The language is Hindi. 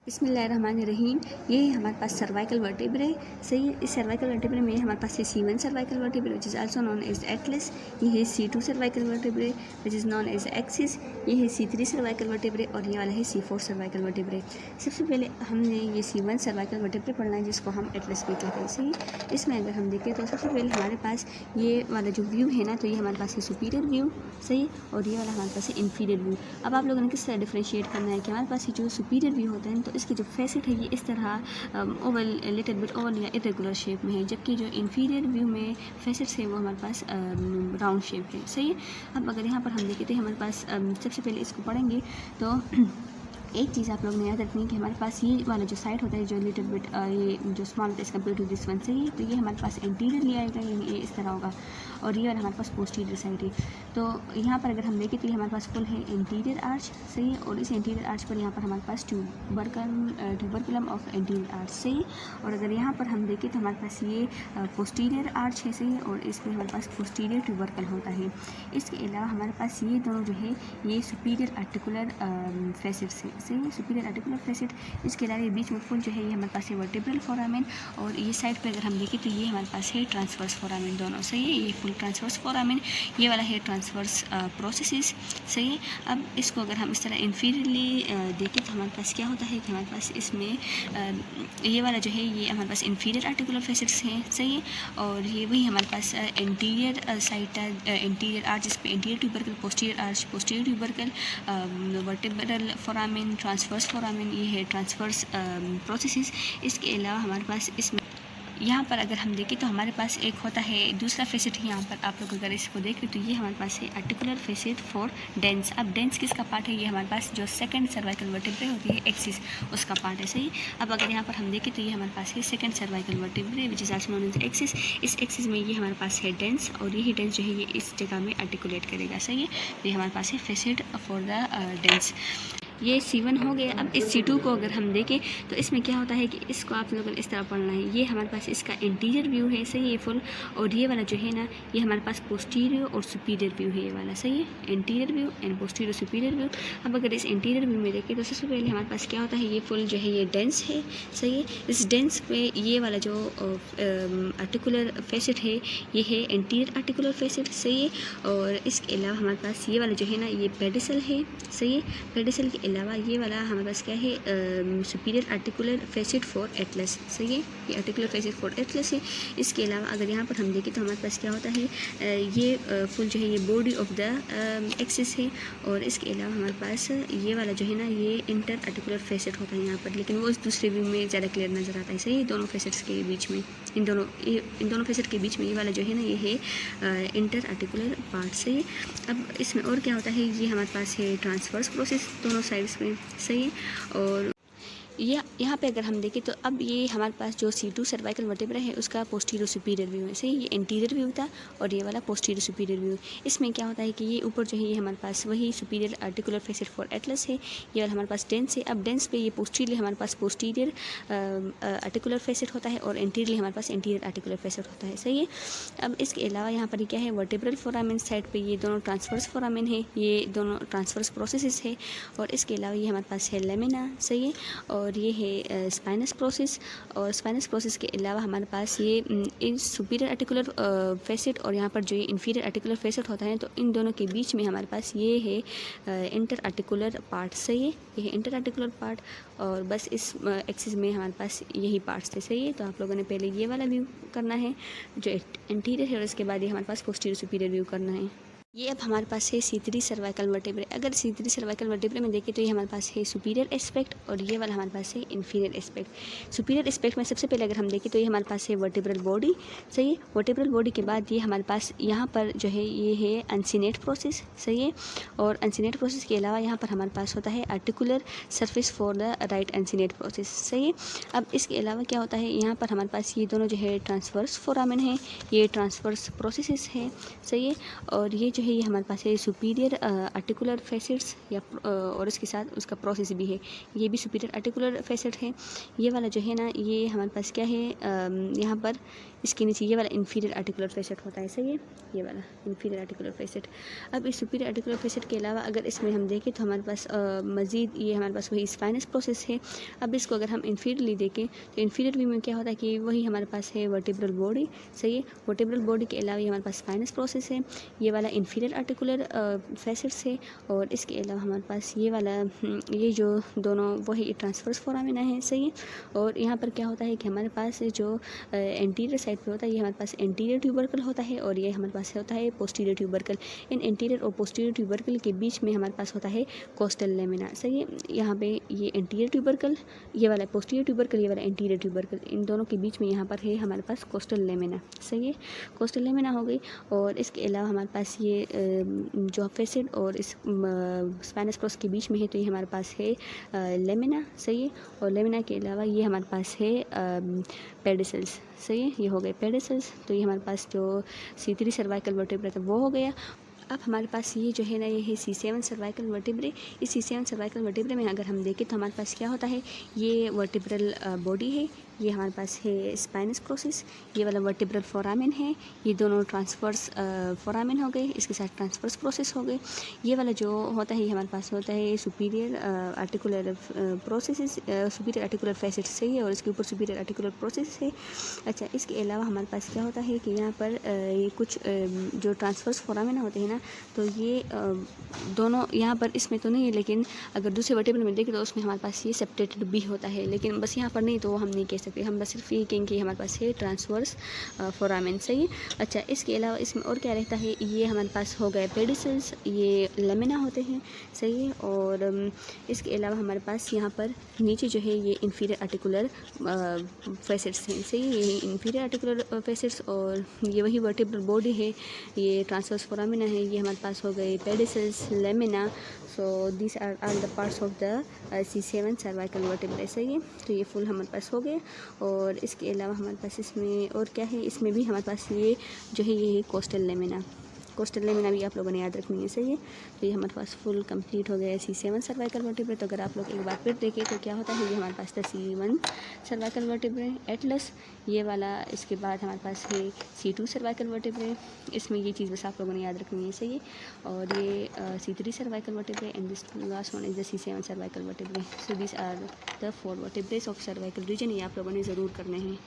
बिस्मिल्लाहिर्रहमानिर्रहीम। ये हमारे पास सर्वाइकल वर्टिब्रे सही है। इस सर्वाइकल वर्टिब्रे में हमारे पास है C1 cervical vertebrae which is also known as atlas. ये है C2 cervical vertebrae which is known as axis. ये है C3 सर्वाइकल वर्टिब्रे और ये वाला है C4 सर्वाइकल वर्टिब्रे। सबसे पहले हमने ये C1 सर्वाइकल वर्टिब्रे पढ़ना है जिसको हम एटलस भी कहते हैं सही। इसमें अगर हम देखें तो सबसे पहले हमारे पास ये वाला जो व्यू है ना, तो ये हमारे पास है सुपीरियर व्यू सही, और ये वाला हमारे पास है इन्फीरियर व्यू। अब आप लोगों ने किस तरह डिफ्रेंशिएट करना है कि हमारे पास ये जो सुपीरियर व्यू होता है तो इसकी जो फेसेट है ये इस तरह ओवल लिटिल बिट ओवल या इरेगुलर शेप में है, जबकि जो इन्फीरियर व्यू में फेसेट्स है वो हमारे पास राउंड शेप है सही है। अब अगर यहाँ पर हम देखें तो हमारे पास सबसे पहले इसको पढ़ेंगे तो एक चीज़ आप लोगों ने याद रखनी है कि हमारे पास ये वाला जो साइड होता है जो लिटिल बिट ये जो स्मॉल होता है कम्पेयर टू दिस वन सही है, तो ये हमारे पास एंटीरियर ले आएगा, ये इस तरह होगा, और ये वाला हमारे पास पोस्टीरियर साइड है। तो यहाँ पर अगर हम देखें तो ये हमारे पास फुल है एंटीरियर आर्च सही है, और इस एंटीरियर आर्च पर यहाँ पर हमारे पास ट्यूबरकुलम ऑफ एंटीरियर आर्च सही है। और अगर यहाँ पर हम देखें तो हमारे पास ये पोस्टीरियर आर्च है सही है, और इसमें हमारे पास पोस्टीरियर ट्यूबरकल होता है। इसके अलावा हमारे पास ये दोनों जो है ये सुपीरियर आर्टिकुलर फेसेट्स है सही है, सुपीरियर आर्टिकुलर फेसेट। इसके अलावा ये बीच में फुल जो है ये हमारे पास है वर्टिब्रल फोरामेन, और ये साइड पे अगर हम देखें तो ये हमारे पास है ट्रांसवर्स फोरामेन दोनों सही है। ये फुल ट्रांसवर्स फोरामेन, ये वाला है ट्रांसवर्स प्रोसेसेस सही है। अब इसको अगर हम इस तरह इन्फीरियरली देखें तो हमारे पास क्या होता है कि हमारे पास इसमें ये वाला जो है ये हमारे पास इन्फीरियर आर्टिकुलर फेसेट्स हैं सही है, और ये वही हमारे पास एंटीरियर साइड एंटीरियर आर्च जिस पे anterior tubercle, posterior arch, posterior tubercle, vertebral foramen, transverse foramen, ये है ट्रांसवर्स प्रोसेसेस। इसके अलावा हमारे पास इसमें यहाँ पर अगर हम देखें तो हमारे पास एक होता है दूसरा फेसेट है। यहाँ पर आप लोग अगर इसको देख रहे तो ये हमारे पास है आर्टिकुलर फेसेट फॉर डेंस। अब डेंस किसका पार्ट है? ये हमारे पास जो सेकंड सर्वाइकल वर्टिब्रे होती है एक्सिस, उसका पार्ट है सही। अब अगर यहाँ पर हम देखें तो ये हमारे पास है second cervical vertebrae which is also known as axis. इस एक्सिस में ये हमारे पास है डेंस, और यही डेंस जो है ये इस जगह में आर्टिकुलेट करेगा सही है। तो ये हमारे पास है फेसेट फॉर द डेंस। ये C1 हो गया। अब इस C2 को अगर हम देखें तो इसमें क्या होता है कि इसको आप लोगों ने इस तरह पढ़ना है। ये हमारे पास इसका इंटीरियर व्यू है सही है फुल, और ये वाला जो है ना ये हमारे पास पोस्टीरियर और सुपीरियर व्यू है, ये वाला सही है, interior view and posterior superior view. अब अगर इस इंटीरियर व्यू में देखें तो सबसे पहले हमारे पास क्या होता है, ये फुल जो है ये डेंस है सही है। इस डेंस पे ये वाला जो आर्टिकुलर फेसेट है ये है एंटीरियर आर्टिकुलर फेसेट सही है, और इसके अलावा हमारे पास ये वाला जो है ना ये पेडिसल है सही है। पेडिसल के अलावा ये वाला हमारे पास क्या है superior articular facet for Atlas सही है, ये आर्टिकुलर फेसेट फॉर एटलस है। इसके अलावा अगर यहाँ पर हम देखें तो हमारे पास क्या होता है ये फुल जो है ये बॉडी ऑफ द एक्सिस है, और इसके अलावा हमारे पास ये वाला जो है ना ये इंटर आर्टिकुलर फेसेट होता है यहाँ पर, लेकिन वो इस दूसरे व्यू में ज़्यादा क्लियर नज़र आता है सही। दोनों फेसेट्स के बीच में इन दोनों फेसेट के बीच में ये वाला जो है ना ये है इंटर आर्टिकुलर पार्ट सही। अब इसमें और क्या होता है, ये हमारे पास है ट्रांसवर्स प्रोसेस दोनों साइड्स में सही है। और यहाँ पे अगर हम देखें तो अब ये हमारे पास जो C2 सर्वाइकल वर्टिब्रा है उसका पोस्टीरियर सुपीरियर व्यू है सही। ये एंटीरियर व्यू था और ये वाला पोस्टीरियर सुपीरियर व्यू। इसमें क्या होता है कि ये ऊपर जो है ये हमारे पास वही superior articular facet for Atlas है, ये वाला हमारे पास डेंस है। अब डेंस पे ये पोस्टीरियर हमारे पास पोस्टीरियर आर्टिकुलर फेसेट होता है, और एंटीरियर हमारे पास एंटीरियर आर्टिकुलर फेसेट होता है सही है। अब इसके अलावा यहाँ पर क्या है वर्टिब्रल फोरामेन साइड पर ये दोनों ट्रांसवर्स फोरामेन है, ये दोनों ट्रांसवर्स प्रोसेसेस है, और इसके अलावा ये हमारे पास है लेमिना सही है, और ये है स्पाइनस प्रोसेस। और स्पाइनस प्रोसेस के अलावा हमारे पास ये इन सुपीरियर आर्टिकुलर फेसेट और यहाँ पर जो ये इन्फीरियर आर्टिकुलर फेसेट होता है, तो इन दोनों के बीच में हमारे पास ये है इंटर आर्टिकुलर पार्ट सही है, ये है इंटर आर्टिकुलर पार्ट। और बस इस एक्सिस में हमारे पास यही पार्ट्स थे सही है। तो आप लोगों ने पहले ये वाला व्यू करना है जो इंटीरियर है, और इसके बाद ये हमारे पास पोस्टीरियर सुपीरियर व्यू करना है। ये अब हमारे पास है C3 सर्वाइकल वर्टिब्रे। अगर C3 सर्वाइकल वर्टिब्रे में देखें तो ये हमारे पास है सुपीरियर एस्पेक्ट, और ये वाला हमारे पास है इन्फीरियर एस्पेक्ट। सुपीरियर एस्पेक्ट में सबसे पहले अगर हम देखें तो ये हमारे पास है वर्टिब्रल बॉडी सही है। वर्टिब्रल बॉडी के बाद ये हमारे पास यहाँ पर जो है ये है अनसिनेट प्रोसेस सही है, और अनसिनेट प्रोसेस के अलावा यहाँ पर हमारे पास होता है articular surface for the right uncinate process सही है। अब इसके अलावा क्या होता है, यहाँ पर हमारे पास ये दोनों जो है ट्रांसवर्स फोरामेन है, ये ट्रांसवर्स प्रोसेसेस है सही है, और ये जो है ये हमारे पास है सुपीरियर आर्टिकुलर फैसेट्स या और इसके साथ उसका प्रोसेस भी है, ये भी सुपीरियर आर्टिकुलर फैसेट है। ये वाला जो है ना ये हमारे पास क्या है, यहाँ पर इसके नीचे ये वाला इन्फीरियर आर्टिकुलर फैसेट होता है, सही है, ये वाला इन्फीरियर आर्टिकुलर फैसेट। अब इस सुपीरियर आर्टिकुलर फैसेट के अलावा अगर इसमें हम देखें तो हमारे पास मज़ीद ये हमारे पास वही स्पाइनस प्रोसेस है। अब इसको अगर हम इन्फीरियरली देखें तो इन्फीरियर व्यू में क्या होता है कि वही हमारे पास है वर्टिब्रल बॉडी, सही है। वर्टिब्रल बॉडी के अलावा ये हमारे पास स्पाइनस प्रोसेस है, ये वाला इन्फीरियर आर्टिकुलर फैसेट्स है, और इसके अलावा हमारे पास ये वाला ये जो दोनों वही ट्रांसवर्स फोरामिना है, सही है। और यहाँ पर क्या होता है कि हमारे पास जो एंटीरियर साइड पे होता है ये हमारे पास एंटीरियर ट्यूबरकल होता है, और ये हमारे पास होता है पोस्टीरियर ट्यूबरकल। इन एंटीरियर और पोस्टीरियर ट्यूबरकल के बीच में हमारे पास होता है कोस्टल लेमिना, सही है। यहाँ पे ये एंटीरियर ट्यूबरकल, ये वाला पोस्टीरियर ट्यूबरकल, ये वाला एंटीरियर ट्यूबरकल, इन दोनों के बीच में यहाँ पर है हमारे पास कोस्टल लेमिना, सही है, कोस्टल लेमिना हो गई। और इसके अलावा हमारे पास ये जो फैसेट और इस स्पाइनस प्रोसेस के बीच में है तो ये हमारे पास है लेमिना, सही है। और लेमिना के अलावा ये हमारे पास है पेडिसल्स, सही है, ये हो गए पेडिसल्स। तो ये हमारे पास जो C3 सर्वाइकल वर्टेब्रा था वो हो गया। अब हमारे पास ये जो है ना ये है C7 सर्वाइकल वर्टेब्रे। इस C7 सर्वाइकल वर्टेब्रे में अगर हम देखें तो हमारे पास क्या होता है, ये वर्टेब्रल बॉडी है, ये हमारे पास है स्पाइनस प्रोसेस, ये वाला वर्टेब्रल फोरामेन है, ये दोनों ट्रांसवर्स फोरामेन हो गए, इसके साथ ट्रांसवर्स प्रोसेस हो गए। ये वाला जो होता है ये हमारे पास होता है superior articular process, superior articular facet, सही है, और इसके ऊपर सुपीरियर आर्टिकुलर प्रोसेस है। अच्छा, इसके अलावा हमारे पास क्या होता है कि यहाँ पर ये कुछ जो ट्रांसवर्स फोरामेन होते हैं ना, तो ये दोनों यहाँ पर इसमें तो नहीं है, लेकिन अगर दूसरे वर्टेब्रे में देखें तो उसमें हमारे पास ये सेपरेटेड भी होता है, लेकिन बस यहाँ पर नहीं तो हम नहीं कह सकते, हम बस सिर्फ ये कहेंगे कि हमारे पास है ट्रांसवर्स फोरामेन, सही है। अच्छा, इसके अलावा इसमें और क्या रहता है, ये हमारे पास हो गए पेडिसल्स, ये लेमिना होते हैं, सही है। और इसके अलावा हमारे पास यहाँ पर नीचे जो है ये इन्फीरियर आर्टिकुलर फैसेट्स हैं, सही है, ये इन्फीरियर आर्टिकुलर फैसेट्स, और ये वही वर्टेब्रल बॉडी है, ये ट्रांसवर्स फोरामिना है, ये हमारे पास हो गए pedicles, lamina. So this are all the parts of the C7 cervical vertebra, सही है। तो ये फुल हमारे पास हो गए। और इसके अलावा हमारे पास इसमें और क्या है, इसमें भी हमारे पास ये जो है ये है कोस्टल लेमिना, कोस्टल लेमिना भी आप लोगों ने याद रखनी है, सही है। तो ये हमारे पास फुल कंप्लीट हो गया C7 सर्वाइकल वर्टेब्रे। तो अगर आप लोग एक बार फिर देखें तो क्या होता है, ये हमारे पास था C1 सर्वाइकल वर्टेब्रे एटलस, ये वाला, इसके बाद हमारे पास है C2 सर्वाइकल वर्टेब्रे, इसमें ये चीज़ बस आप लोगों ने याद रखनी है, सही है। और ये C3 cervical vertebrae and this last one is the C7 cervical vertebrae. So this are the 4 vertebras of cervical region, ये आप लोगों ने ज़रूर करने हैं।